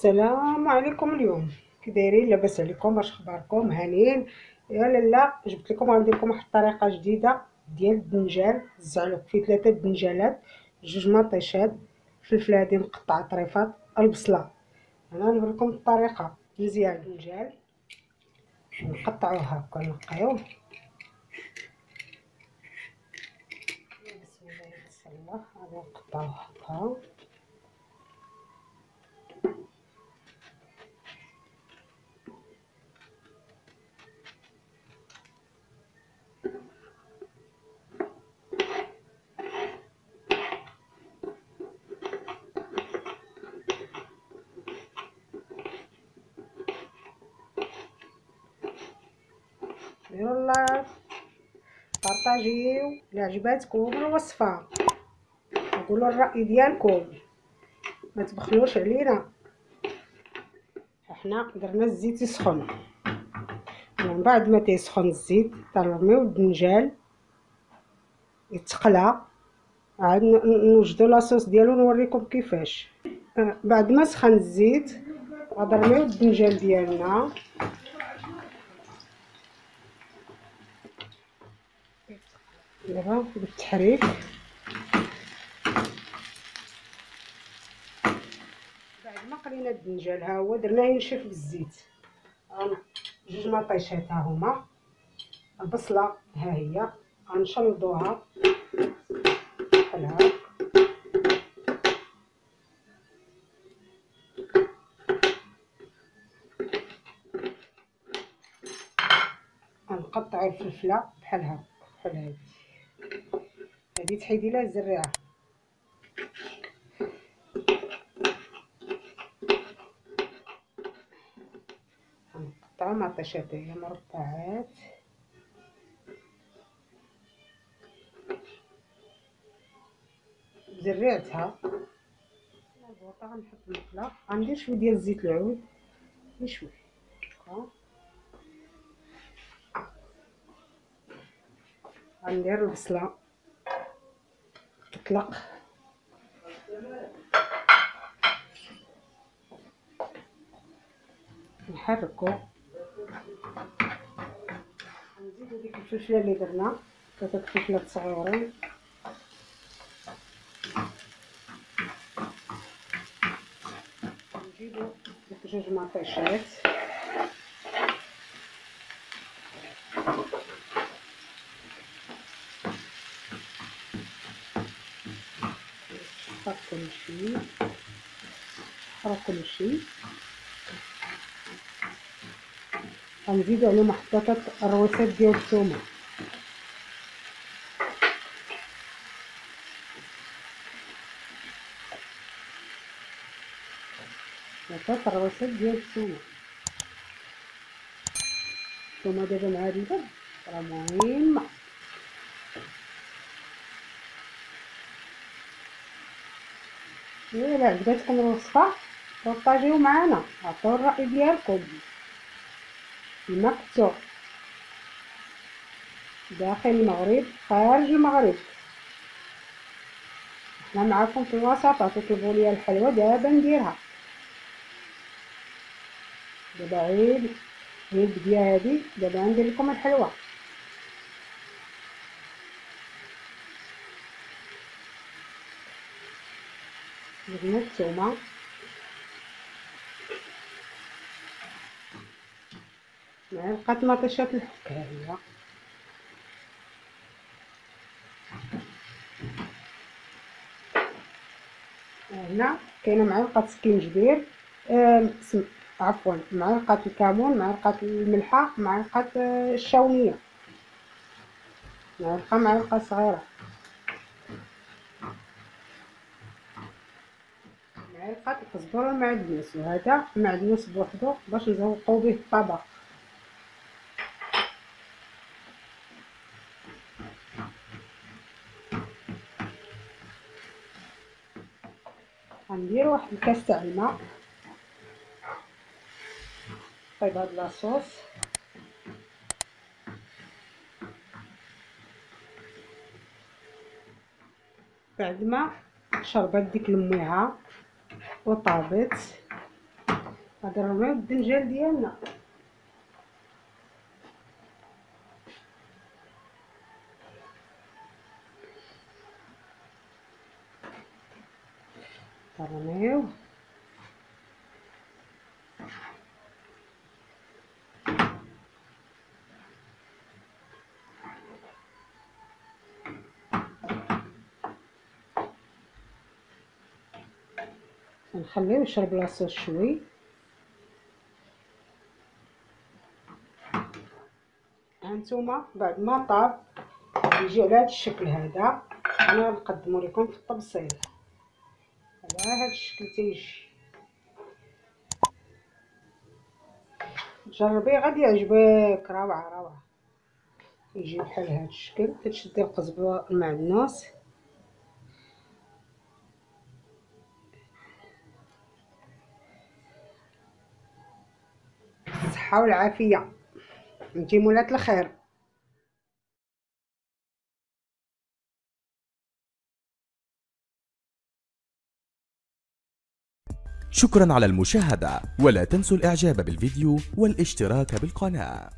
السلام عليكم. اليوم كي دايرين؟ لاباس عليكم؟ واش اخباركم؟ هانيين؟ يا لاله، جبت لكم غندير لكم واحد الطريقه جديده ديال الدنجال. الزعلوك فيه 3 دنجالات، 2 مطيشات، الفلفل هادي مقطع طريفات، البصله. انا نوريكم الطريقه مزيان. الدنجال نقطعوه هكا، نقيوه. بسم الله يسر الله. غادي نقطعوه هكا. ديروا لايك، بارطاجيو الا عجباتكم الوصفه، قولوا الراي ديالكم، ما تبخلوش علينا. احنا درنا الزيت يسخن، ومن بعد ما تيسخن الزيت تنرميو الدنجال يتقلى، عاد نوجدو لاصوص ديالو نوريكم كيفاش. بعد ما سخن الزيت غادي نرميو الدنجال ديالنا. دابا بالتحريك بعد ما قلينا الدنجال ها هو درناه ينشف بالزيت. 2 مطيشات ها هما، البصله ها هي غنشلضوها بحال هكا. غنقطعو الفلفله بحال هكا، بحال هادي. هادي تحيدي لها الزريعه. غنقطعو مطيشات هي مربعات. زريعتها البوطه غنحط المقله، غندير شويه ديال زيت العود، شويه هكا. غندير البصله تطلق، نحركو. نزيدو ديك الفلفله اللي درنا، 3 فلفلات صغيورين. نجيبو ديك 2 مطيشات، نحط كلشي، نحرك كلشي. غنزيدو عليهم واحد 3 الرويسات ديال الثومه، 3 الرويسات ديال الثومه. الثومه دابا مع هاد البرد راه مهمه. الا عجبتكم الوصفه بارطاجيو معنا، عطيو الراي ديالكم. المقتو داخل المغرب خارج المغرب، احنا معاكم في الوسط. تطلبوا لي الحلوى دابا نديرها. دابا عيد هي البديه هادي، دابا ندير لكم الحلوى. درنا الثومه، معلقه مطيشات الحكايه، هنا كاينه معلقه سكينجبير، عفوا معلقه الكمون، معلقه الملحه، معلقه الشاونيه، معلقه صغيره، معلقه القزبره المعدنوس. وهذا معدنوس بوحدو باش نزوقو به الطبق. غندير واحد الكاس تاع الماء، طيب هاد لاصوص. بعد ما شربت ديك الميها وطابت، غادي نرميو الدنجال ديالنا. نرميو نخليوه يشرب لاصوص شوي. هانتوما بعد ما طاب يجي على هذا الشكل هذا، انا غنقدمو لكم في الطبسيل على هذا الشكل تيجي. جربيه غادي يعجبك، روعه روعه. يجي بحال هذا الشكل، تشدي القزبره المعدنوس. الصحه والعافيه، انتي مولات الخير. شكرا على المشاهدة، ولا تنسوا الإعجاب بالفيديو والاشتراك بالقناة.